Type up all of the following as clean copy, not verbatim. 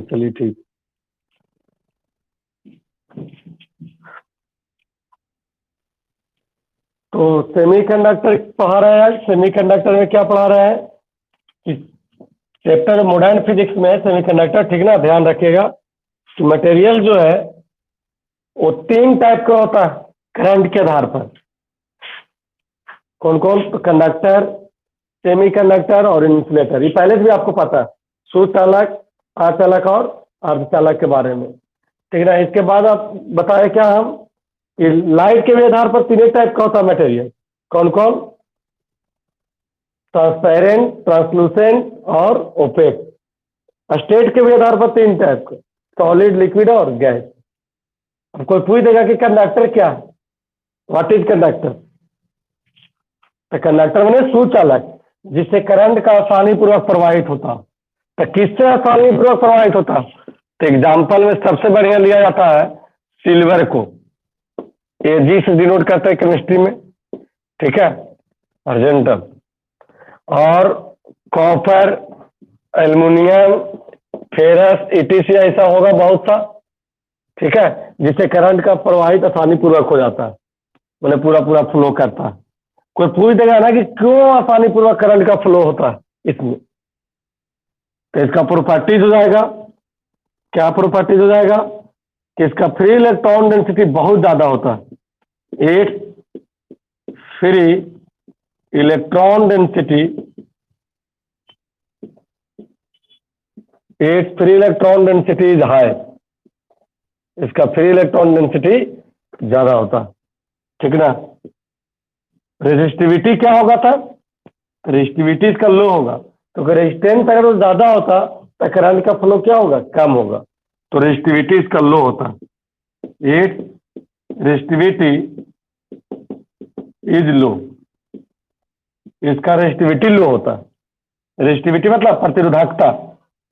चलिए ठीक। तो सेमीकंडक्टर पढ़ा रहा है। सेमीकंडक्टर में क्या पढ़ा रहा है कि चैप्टर मॉडर्न फिजिक्स में सेमीकंडक्टर, ठीक ना, ध्यान रखिएगा कि मटेरियल जो है वो 3 टाइप का होता है करंट के आधार पर। कौन कौन? तो कंडक्टर, सेमीकंडक्टर और इंसुलेटर। ये पहले से भी आपको पता है, सुचालक, अचालक और अर्धचालक के बारे में, ठीक ना। इसके बाद आप बताए क्या हम कि लाइट के भी आधार पर 3 टाइप का होता है मटेरियल। कौन कौन? ट्रांसपेरेंट, ट्रांसलूसेंट और ओपेक। स्टेट के भी आधार पर 3 टाइप के, सॉलिड, लिक्विड और गैस। अब कोई पूछ देगा कि कंडक्टर क्या है, व्हाट इज कंडक्टर? तो कंडक्टर मैंने सुचालक, जिससे करंट का आसानी पूर्वक प्रवाहित होता। तो किससे आसानी पूर्वक प्रवाहित होता? तो एग्जाम्पल में सबसे बढ़िया लिया जाता है सिल्वर को, एजी से डिनोट करते हैं केमिस्ट्री में, ठीक है, अर्जेंटम। और कॉपर, एल्युमिनियम, फेरस, ईटीसी ऐसा होगा बहुत सा, ठीक है, जिससे करंट का प्रवाहित आसानी पूर्वक हो जाता है, मतलब पूरा पूरा फ्लो करता है। कोई पूछ देगा ना कि क्यों आसानी पूर्वक करंट का फ्लो होता है इसमें, तो इसका प्रॉपर्टीज हो जाएगा। क्या प्रॉपर्टीज हो जाएगा कि इसका फ्री इलेक्ट्रॉन डेंसिटी बहुत ज्यादा होता है। एक फ्री इलेक्ट्रॉन डेंसिटी, एक free electron density is high, इसका फ्री इलेक्ट्रॉन डेंसिटी ज्यादा होता है, ठीक ना। रेजिस्टिविटी क्या होगा था? रेजिस्टिविटी इसका लो होगा, तो रेजिस्टेंस अगर वो ज्यादा होता तो करंट का फ्लो क्या होगा? कम होगा। तो रेजिस्टिविटी इसका लो होता है। एक रेजिस्टिविटी इज लो, इसका रेजिस्टिविटी लो होता है। रेजिस्टिविटी मतलब प्रतिरोधकता।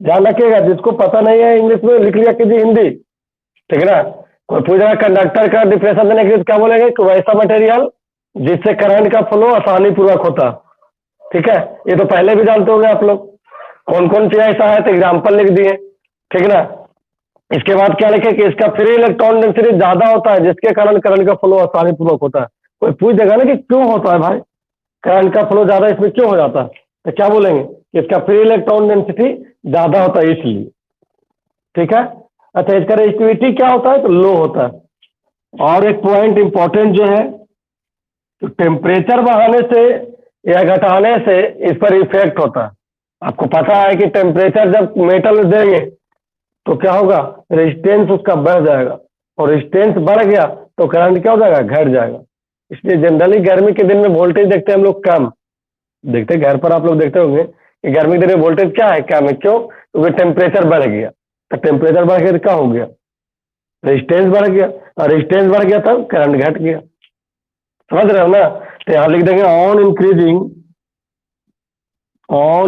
ध्यान रखिएगा, जिसको पता नहीं है इंग्लिश में लिख लिया कीजिए हिंदी, ठीक है ना। कोई पूछेगा कंडक्टर का डिफिनेशन देने के लिए, क्या बोलेंगे कि वैसा मटेरियल जिससे करंट का फ्लो आसानी पूर्वक होता, ठीक है। ये तो पहले भी जानते होंगे आप लोग, कौन कौन सी ऐसा है, तो एग्जाम्पल लिख दिए, ठीक है ना। इसके बाद क्या लिखे कि इसका फ्री इलेक्ट्रॉन डेंसिटी ज्यादा होता है, जिसके कारण करंट का फ्लो आसानी पूर्वक होता है। कोई पूछ देगा ना कि क्यों होता है भाई करंट का फ्लो ज्यादा इसमें क्यों हो जाता है, तो क्या बोलेंगे कि इसका फ्री इलेक्ट्रॉन डेंसिटी ज्यादा होता है इसलिए, ठीक है। अच्छा, इसका रेजिस्टिविटी क्या होता है? तो लो होता है। और एक पॉइंट इंपॉर्टेंट जो है, तो टेम्परेचर बढ़ाने से या घटाने से इस पर इफेक्ट होता है। आपको पता है कि टेम्परेचर जब मेटल देंगे तो क्या होगा? रेजिस्टेंस उसका बढ़ जाएगा, और रेजिस्टेंस बढ़ गया तो करंट क्या हो जाएगा? घट जाएगा। इसलिए जनरली गर्मी के दिन में वोल्टेज देखते हैं हम लोग कम, देखते हैं घर पर आप लोग देखते होंगे कि गर्मी के दिन में वोल्टेज क्या है? कम है। क्यों? क्योंकि टेम्परेचर बढ़ गया। तो टेम्परेचर बढ़ गया तो क्या हो गया? रेजिस्टेंस बढ़ गया, और रेजिस्टेंस बढ़ गया तब करंट घट गया। समझ रहे हो ना। तो यहां लिख देंगे ऑन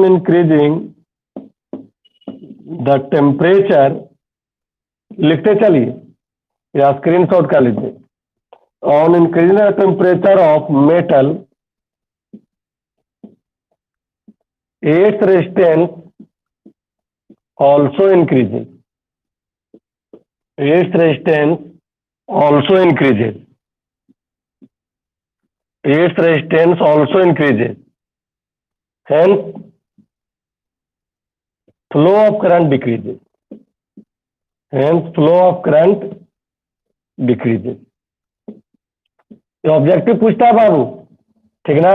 इंक्रीजिंग द टेम्परेचर, लिखते चलिए या स्क्रीन शॉट कर लीजिए। On increasing the temperature of metal, its resistance also increases. Its resistance also increases. Its resistance also increases. Hence, flow of current decreases. Hence, flow of current decreases. ये objective पूछता है बाबू, ठीक ना।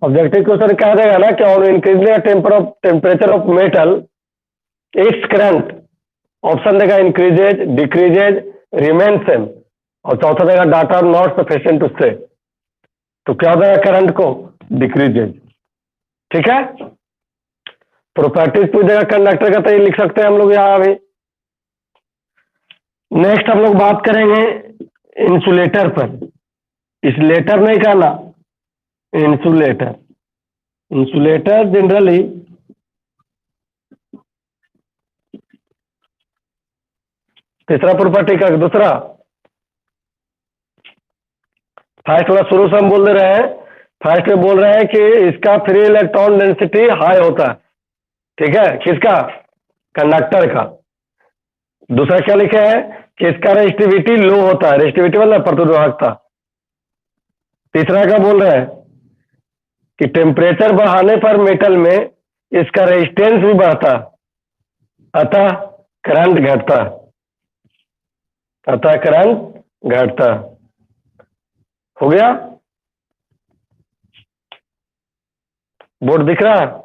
Objective question कह देगा ना कि on increasing temperature of metal its current, option देगा इंक्रीजेज, डिक्रीजेज, रिमेन सेम, और चौथा देगा डाटा नॉट सफिशिएंट टू से, तो क्या हो जाएगा? करंट को डिक्रीजेज, ठीक है। प्रॉपर्टीज पूछ देगा कंडक्टर का, तो ये लिख सकते हैं हम लोग यहाँ अभी। नेक्स्ट हम लोग बात करेंगे इंसुलेटर पर। इंसुलेटर नहीं कहना, इंसुलेटर। इंसुलेटर जनरली तीसरा प्रॉपर्टी का दूसरा, फर्स्ट वाला शुरू से हम बोल दे रहे हैं। फर्स्ट में बोल रहे हैं कि इसका फ्री इलेक्ट्रॉन डेंसिटी हाई होता है, ठीक है, किसका? कंडक्टर का। दूसरा क्या लिखा है कि इसका रेजिस्टिविटी लो होता है, रेजिस्टिविटी मतलब प्रतिरोधकता। तीसरा क्या बोल रहे हैं कि टेम्परेचर बढ़ाने पर मेटल में इसका रेजिस्टेंस भी बढ़ता, अतः करंट घटता, अतः करंट घटता। हो गया? बोर्ड दिख रहा है?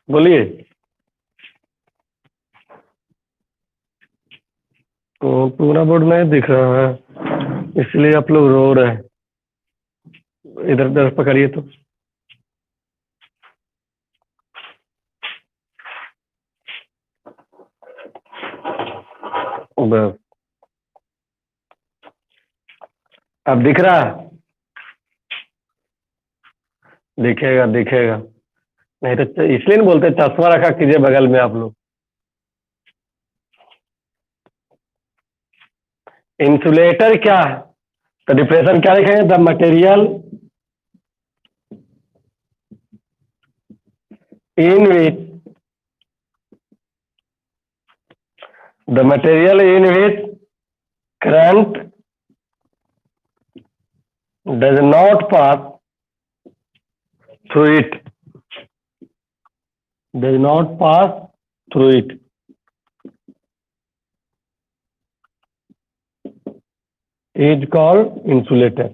बोलिए। तो पूरा बोर्ड नहीं दिख रहा है, इसलिए आप लोग रो रहे हैं। इधर उधर पकड़िए तो। बस अब दिख रहा है? दिखेगा दिखेगा, नहीं तो इसलिए नहीं बोलते चश्मा रखा कीजिए बगल में आप लोग। इंसुलेटर क्या है? तो डिफिनेशन क्या लिखेंगे? The material in which the material in which current does not pass through it, does not pass through it is called insulator।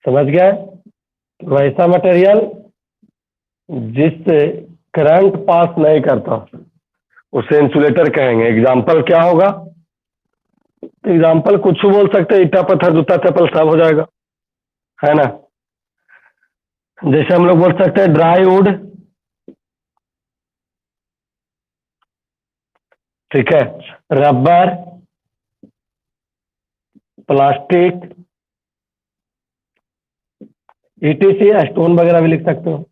समझ गए? वैसा मटेरियल जिससे करंट पास नहीं करता उसे इंसुलेटर कहेंगे। एग्जाम्पल क्या होगा? एग्जाम्पल कुछ बोल सकते हैं, ईटा पत्थर जूता चप्पल सब हो जाएगा, है ना। जैसे हम लोग बोल सकते हैं ड्राई वुड, ठीक है, रबर, प्लास्टिक, ईटीसी, स्टोन वगैरह भी लिख सकते हो।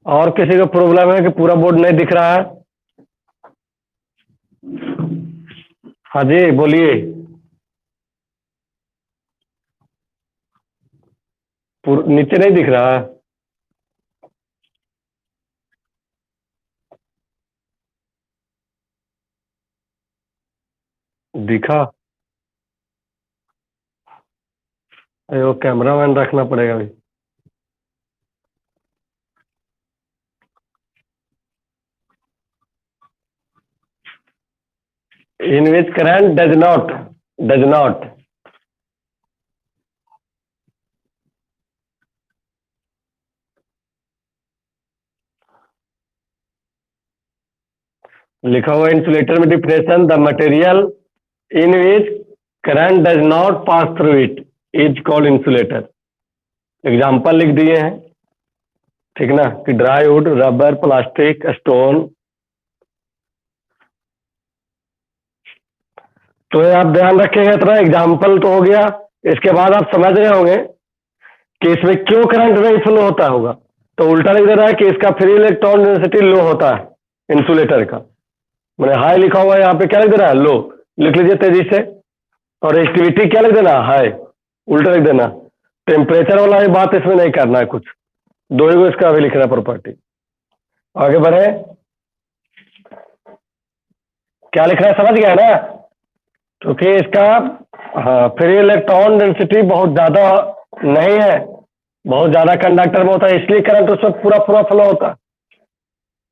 और किसी को प्रॉब्लम है कि पूरा बोर्ड नहीं दिख रहा है? हाँ जी बोलिए। नीचे नहीं दिख रहा है? दिखा? अरे वो कैमरा मैन रखना पड़ेगा अभी। इन विच करंट डज नॉट लिखा हुआ इंसुलेटर में definition, the material in which current does not pass through it is called insulator. Example लिख दिए हैं, ठीक ना, कि dry would, rubber, plastic, stone. तो ये आप ध्यान रखेंगे, इतना एग्जाम्पल तो हो गया। इसके बाद आप समझ रहे होंगे कि इसमें क्यों करंट नहीं फ्लो होता होगा। तो उल्टा लिख दे रहा है कि इसका फ्री इलेक्ट्रॉन डेंसिटी लो होता है इंसुलेटर का। मैंने हाई लिखा हुआ है, यहाँ पे क्या लिख देना है? लो। लिख लीजिए तेजी से। और रेजिस्टिविटी क्या लिख देना? हाई। उल्टा लिख देना। टेम्परेचर वाला ये बात इसमें नहीं करना है कुछ, दो ही को इसका अभी लिखना प्रॉपर्टी। आगे बढ़े, क्या लिख रहा है समझ गया ना? क्योंकि इसका हाँ फ्री इलेक्ट्रॉन डेंसिटी बहुत ज्यादा नहीं है, बहुत ज्यादा कंडक्टर में होता है, इसलिए करंट उसमें पूरा पूरा फ्लो होता है।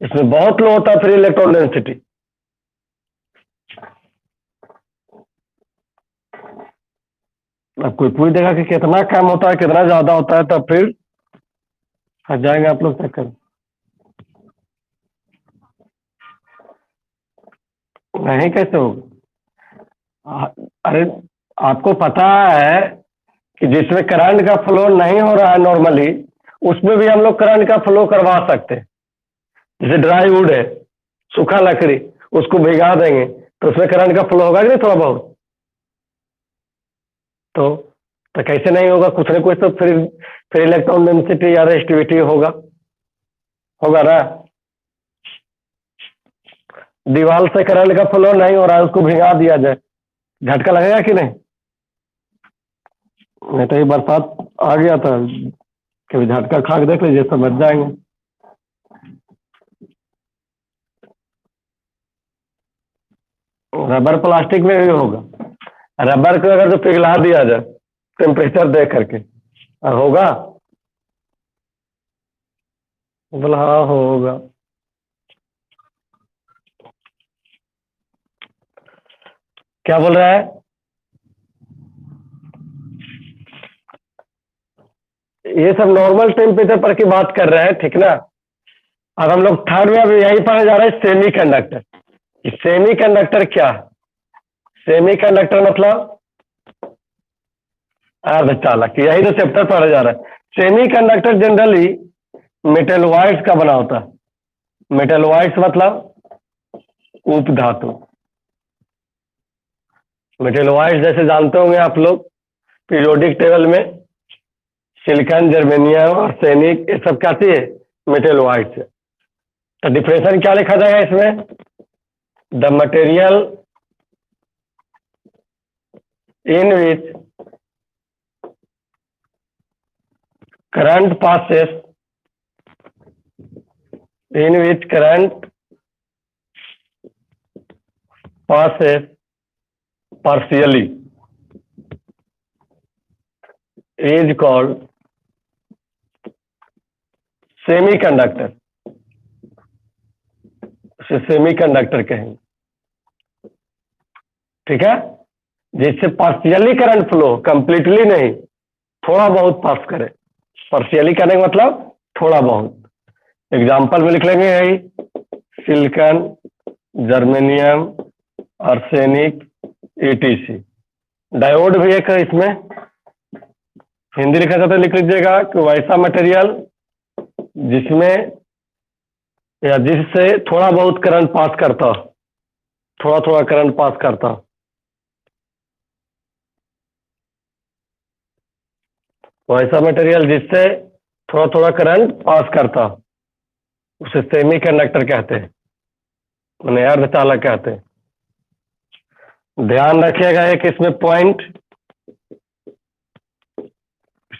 इसमें बहुत लो होता है फ्री इलेक्ट्रॉन डेंसिटी। अब कोई पूछ देगा कि कितना कम होता है कितना ज्यादा होता है, तब फिर हट जाएंगे आप लोग चक्कर। नहीं कैसे होगा? अरे आपको पता है कि जिसमें करंट का फ्लो नहीं हो रहा है नॉर्मली, उसमें भी हम लोग करंट का फ्लो करवा सकते हैं। जैसे ड्राई वुड है, सूखा लकड़ी, उसको भिगा देंगे तो उसमें करंट का फ्लो होगा कि नहीं थोड़ा बहुत? तो कैसे नहीं होगा? कुछ ना कुछ तो फिर इलेक्ट्रॉन डेंसिटी या रेजिस्टिविटी होगा, होगा ना। दीवार से करंट का फ्लो नहीं हो रहा है, उसको भिगा दिया जाए, झटका लगेगा कि नहीं? नहीं तो ये बरसात आ गया था, कभी झटका खा के देख लीजिए, समझ जाएंगे। रबर प्लास्टिक में भी होगा। रबर को अगर तो पिघला दिया जाए टेम्परेचर देख करके, होगा? बोला हाँ होगा। क्या बोल रहा है? ये सब नॉर्मल टेम्परेचर पर की बात कर रहे हैं, ठीक ना? अब हम लोग थर्ड में अब यही पढ़ा जा रहा है सेमी कंडक्टर। सेमी कंडक्टर क्या है? सेमी कंडक्टर मतलब अर्धचालक, यही तो चैप्टर पढ़ा जा रहा है। सेमी कंडक्टर जनरली मेटल वाइट्स का बना होता है। मेटल वाइट्स मतलब उपधातु। मेटल वाइट्स जैसे जानते होंगे आप लोग, पीरियोडिक टेबल में सिलिकॉन, जर्मेनियम, आर्सेनिक, ये सब क्या है? Metal whites. तो डिफरेंशियल क्या लिखा जाएगा इसमें? The material in which current passes partially is called semiconductor। उसे सेमीकंडक्टर कहेंगे, ठीक है? जिससे पार्शियली करंट फ्लो, कंप्लीटली नहीं, थोड़ा बहुत पास करे। पार्शियली करने का मतलब थोड़ा बहुत। एग्जाम्पल में लिख लेंगे यही, silicon, germanium, arsenic, ETC। Diode भी एक है इसमें, हिंदी लिखा जाता है, लिख लीजिएगा कि वैसा मटेरियल जिसमें या जिससे थोड़ा बहुत करंट पास करता, थोड़ा थोड़ा करंट पास करता। वैसा मटेरियल जिससे थोड़ा थोड़ा करंट पास करता, उसे सेमी कंडक्टर कहते हैं, मैंने अर्धचालक कहते हैं। ध्यान रखिएगा एक इसमें पॉइंट,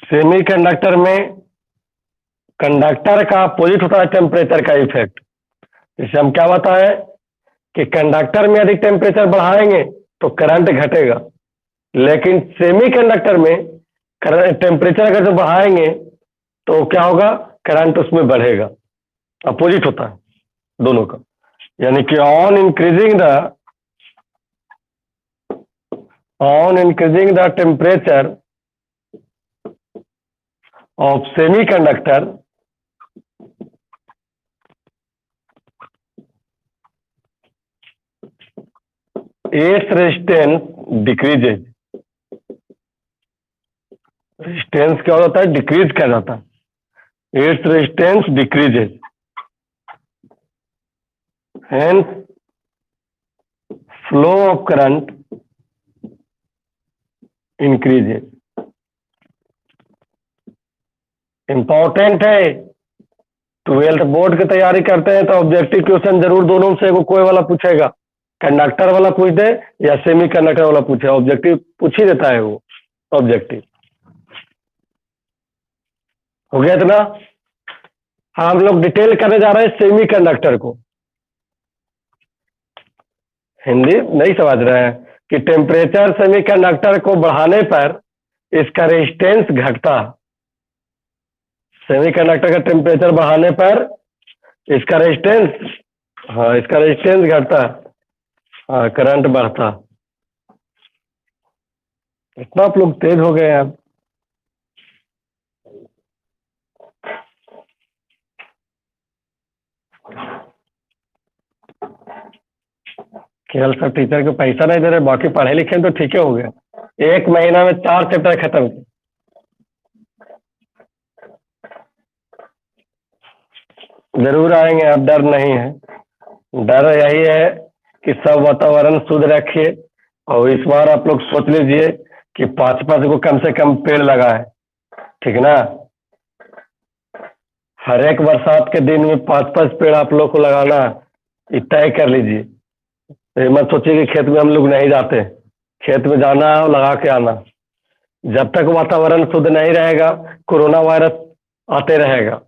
सेमी कंडक्टर में कंडक्टर का अपोजिट होता है टेम्परेचर का इफेक्ट। इसे हम क्या बताएं कि कंडक्टर में यदि टेम्परेचर बढ़ाएंगे तो करंट घटेगा, लेकिन सेमी कंडक्टर में टेम्परेचर अगर जो बढ़ाएंगे तो क्या होगा? करंट उसमें बढ़ेगा। अपोजिट होता है दोनों का, यानी कि on increasing the temperature of semi conductor, its resistance decreases. Resistance क्या होता है? डिक्रीज किया जाता है। Its resistance decreases, hence flow of current increases. Important है, 12th बोर्ड की तैयारी करते हैं तो ऑब्जेक्टिव क्वेश्चन जरूर दोनों से कोई वाला पूछेगा, कंडक्टर वाला पूछ दे या सेमी कंडक्टर वाला पूछे, ऑब्जेक्टिव पूछ ही देता है वो। ऑब्जेक्टिव हो गया इतना। हम लोग डिटेल करने जा रहे हैं सेमी कंडक्टर को। हिंदी नहीं समझ रहे हैं कि टेम्परेचर सेमी कंडक्टर को बढ़ाने पर इसका रेजिस्टेंस घटता। सेमी कंडक्टर का टेम्परेचर बढ़ाने पर इसका रेजिस्टेंस, हाँ इसका रेजिस्टेंस घटता, हाँ करंट बढ़ता। इतना आप लोग तेज हो गए अब। केवल सब टीचर को पैसा नहीं दे रहे, बाकी पढ़े लिखे तो ठीक है हो गया। 1 महीना में 4 चैप्टर खत्म किए। जरूर आएंगे, अब डर नहीं है। डर यही है कि सब वातावरण शुद्ध रखिए, और इस बार आप लोग सोच लीजिए कि 5-5 को कम से कम पेड़ लगाए, ठीक ना? हर एक बरसात के दिन में 5-5 पेड़ आप लोग को लगाना, ये तय कर लीजिए। ये मत सोचिए कि खेत में हम लोग नहीं जाते, खेत में जाना और लगा के आना। जब तक वातावरण शुद्ध नहीं रहेगा कोरोना वायरस आते रहेगा।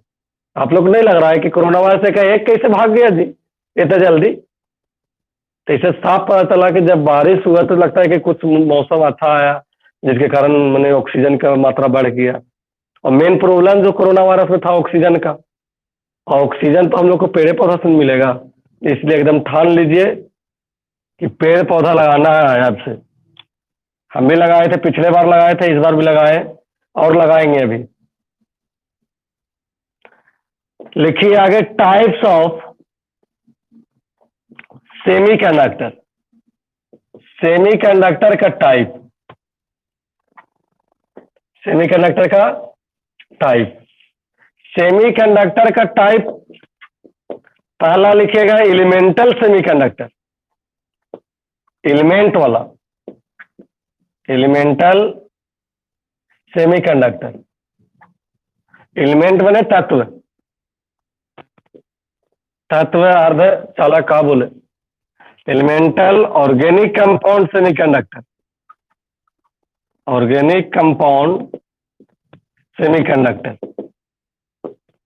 आप लोग को नहीं लग रहा है कि कोरोना वायरस से एक कैसे भाग गया जी इतना जल्दी? तो इसे साफ पता चला कि जब बारिश हुआ तो लगता है कि कुछ मौसम अच्छा आया, जिसके कारण मैंने ऑक्सीजन का मात्रा बढ़ गया। और मेन प्रॉब्लम जो कोरोना वायरस में था ऑक्सीजन का, और ऑक्सीजन तो हम लोग को पेड़ पौधा से मिलेगा, इसलिए एकदम ठान लीजिए कि पेड़ पौधा लगाना है आज से। हम भी लगाए थे, पिछले बार लगाए थे, इस बार भी लगाए और लगाएंगे अभी। लिखिए आगे, टाइप्स ऑफ सेमीकंडक्टर। सेमीकंडक्टर का टाइप, सेमीकंडक्टर का टाइप, सेमीकंडक्टर का टाइप पहला लिखिएगा एलिमेंटल सेमीकंडक्टर, एलिमेंट वाला, एलिमेंटल सेमीकंडक्टर। एलिमेंट बने तत्व, तत्व अर्ध चालक का बोले। Elemental organic compound semiconductor, organic compound semiconductor.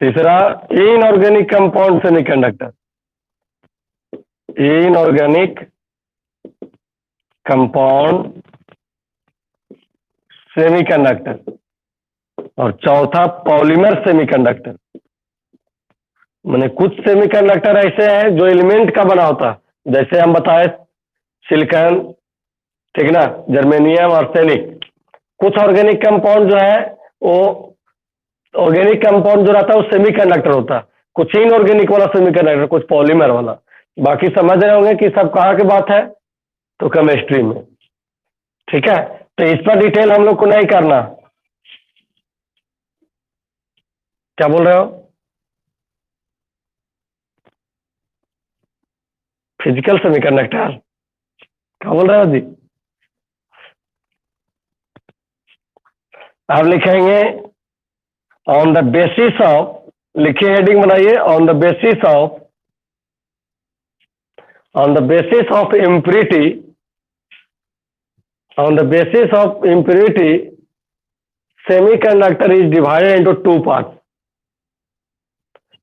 तीसरा inorganic compound semiconductor, inorganic compound semiconductor. और चौथा पॉलीमर सेमीकंडक्टर। माने कुछ सेमीकंडक्टर ऐसे हैं जो एलिमेंट का बना होता है, जैसे हम बताए सिलिकॉन, ठीक ना, जर्मेनियम, आर्सेनिक। कुछ ऑर्गेनिक कंपाउंड जो है वो ऑर्गेनिक कंपाउंड जो रहता है वो सेमीकंडक्टर होता है, कुछ इनऑर्गेनिक वाला सेमीकंडक्टर, कुछ पॉलीमर वाला। बाकी समझ रहे होंगे कि सब कहाँ की बात है, तो केमिस्ट्री में, ठीक है। तो इस पर डिटेल हम लोग को नहीं करना। क्या बोल रहे हो? फिजिकल सेमीकंडक्टर क्या बोल रहे हो जी? आप लिखेंगे ऑन द बेसिस ऑफ, लिखिए हेडिंग बनाइए, on the basis of, on the basis of impurity, on the basis of impurity semiconductor is divided into two parts.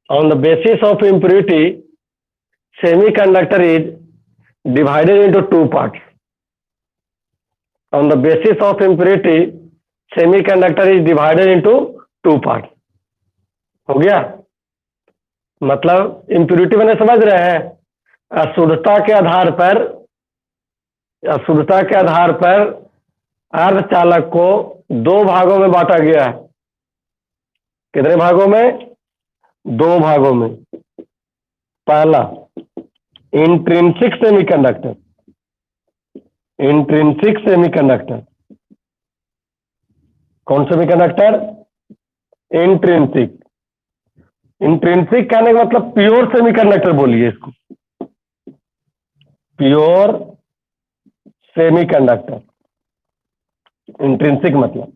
On the basis of impurity semiconductor is divided into two parts. On the basis of impurity semiconductor is divided into two parts. हो गया? मतलब impurity मैंने समझ रहे हैं, अशुद्धता के आधार पर, अशुद्धता के आधार पर अर्धचालक को दो भागों में बांटा गया है। कितने भागों में? दो भागों में। पहला इंट्रिंसिक सेमीकंडक्टर, इंट्रिंसिक सेमीकंडक्टर। कौन सेमीकंडक्टर? इंट्रिंसिक। इंट्रिंसिक कहने का मतलब प्योर सेमीकंडक्टर बोलिए इसको, प्योर सेमीकंडक्टर। इंट्रिंसिक मतलब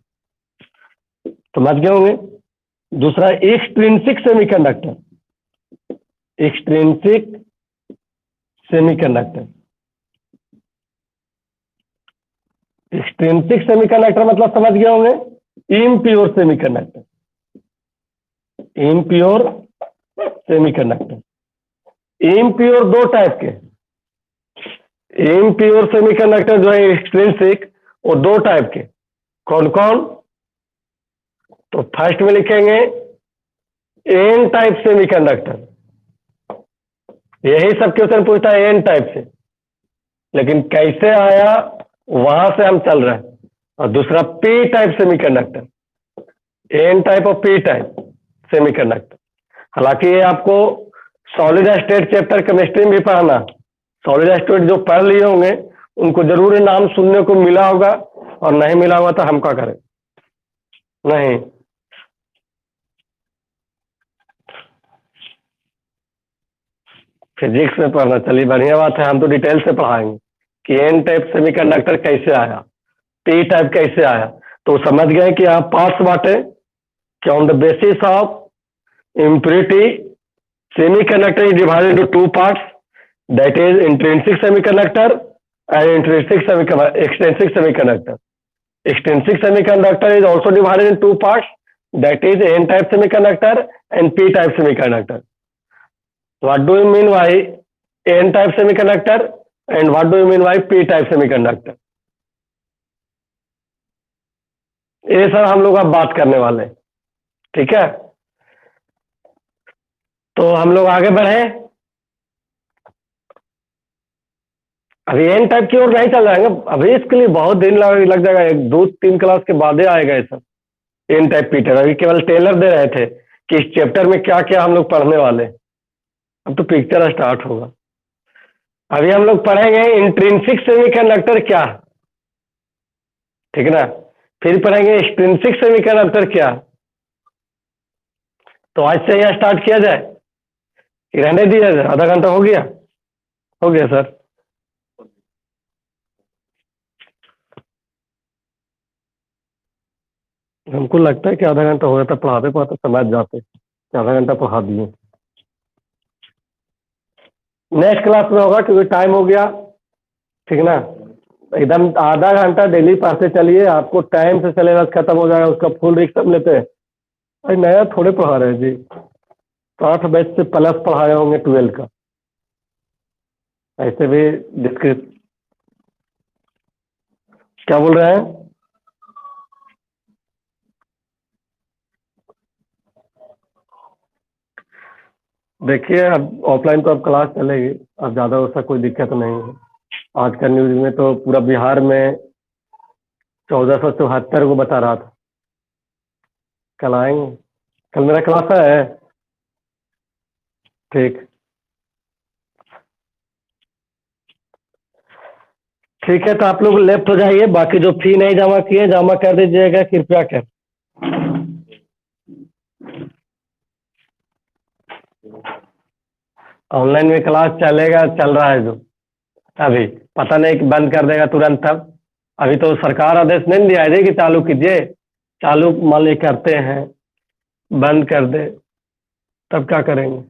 समझ गए होंगे। दूसरा extrinsic semiconductor, extrinsic semiconductor. Extrinsic semiconductor मतलब समझ गए होंगे, impure semiconductor, impure semiconductor. Impure दो टाइप के, इम्प्योर सेमीकंडक्टर जो है एक्सट्रिंसिक, वो दो टाइप के। कौन कौन? तो फर्स्ट में लिखेंगे एन टाइप सेमीकंडक्टर, यही सब क्वेश्चन पूछता है एन टाइप से, लेकिन कैसे आया वहां से हम चल रहे हैं। और दूसरा P type semiconductor, N type और पी टाइप सेमीकंडक्टर। हालांकि ये आपको सॉलिड स्टेट चैप्टर केमिस्ट्री में भी पढ़ना, सॉलिड स्टेट जो पढ़ लिए होंगे उनको जरूर नाम सुनने को मिला होगा, और नहीं मिला हुआ तो हम क्या करें? नहीं, फिजिक्स में पढ़ना। चलिए बढ़िया बात है, हम तो डिटेल से पढ़ाएंगे कि एन टाइप सेमीकंडक्टर कैसे आया, पी टाइप कैसे आया। तो समझ गए कि आप पार्ट्स बांटे कि on the basis of impurity semiconductor is divided into two parts, That is intrinsic semiconductor and extrinsic semiconductor. Extrinsic semiconductor is also divided in two parts. That is N-type semiconductor and P-type semiconductor. What do you mean by N-type semiconductor and what do you mean by P-type semiconductor? ये sir हम लोग अब बात करने वाले हैं, ठीक है। तो हम लोग आगे बढ़े। अभी एन टाइप की ओर नहीं चल जाएंगे, अभी इसके लिए बहुत दिन लग जाएगा, 1 2 3 क्लास के बाद ही आएगा ये सब एन टाइप पी टाइप। अभी केवल टेलर दे रहे थे कि इस चैप्टर में क्या क्या हम लोग पढ़ने वाले, अब तो पिक्चर स्टार्ट होगा। अभी हम लोग पढ़ेंगे इंट्रिंसिक सेमीकंडक्टर क्या, ठीक है ना। फिर पढ़ेंगे एक्सट्रिंसिक सेमीकंडक्टर क्या। तो आज से यह स्टार्ट किया जाए कि रहने दिया जाए? आधा घंटा हो गया? हो गया सर। हमको लगता है कि आधा घंटा हो जाता, पढ़ाते पढ़ाते समझ जाते कि आधा घंटा पढ़ा दिए। नेक्स्ट क्लास में होगा क्योंकि टाइम हो गया, ठीक है ना। एकदम आधा घंटा डेली पढ़ते चलिए, आपको टाइम से सिलेबस खत्म हो जाएगा, उसका फुल रिस्क हम लेते हैं। अरे नया थोड़े पढ़ा रहे हैं जी, 8 बैच से प्लस पढ़ाए होंगे 12 का, ऐसे भी डिस्क्रिप। क्या बोल रहे हैं? देखिए अब ऑफलाइन तो अब क्लास चलेगी, अब ज़्यादा उसका कोई दिक्कत नहीं है। आज का न्यूज़ में तो पूरा बिहार में 1474 को बता रहा था। कल आएंगे, कल मेरा क्लास है। ठीक, ठीक है। तो आप लोग लेफ्ट हो जाइए, बाकी जो फी नहीं जमा किए जमा कर दीजिएगा कृपया कर। ऑनलाइन में क्लास चलेगा, चल रहा है जो अभी, पता नहीं कि बंद कर देगा तुरंत। तब अभी तो सरकार आदेश नहीं दिया है कि चालू कीजिए, चालू मान ली करते हैं, बंद कर दे तब क्या करेंगे?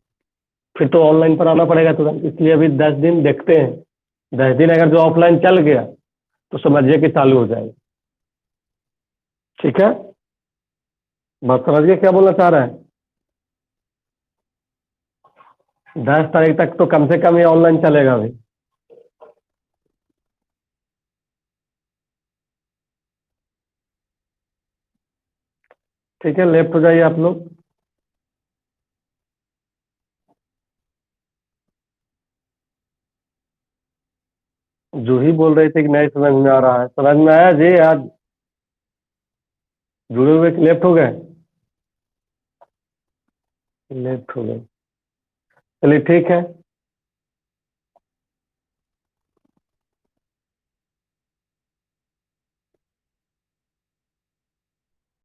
फिर तो ऑनलाइन पर आना पड़ेगा तुरंत। इसलिए अभी 10 दिन देखते हैं, 10 दिन अगर जो ऑफलाइन चल गया तो समझिए कि चालू हो जाएगा, ठीक है। बात समझिए क्या बोलना चाह रहे हैं। 10 तारीख तक तो कम से कम ये ऑनलाइन चलेगा अभी। ठीक है, लेफ्ट हो जाइए आप लोग। जूही बोल रही थी कि नहीं समझ में आ रहा है। समझ में आया जी? आज जुड़े हुए लेफ्ट हो गए? लेफ्ट हो गए, चलिए ठीक है।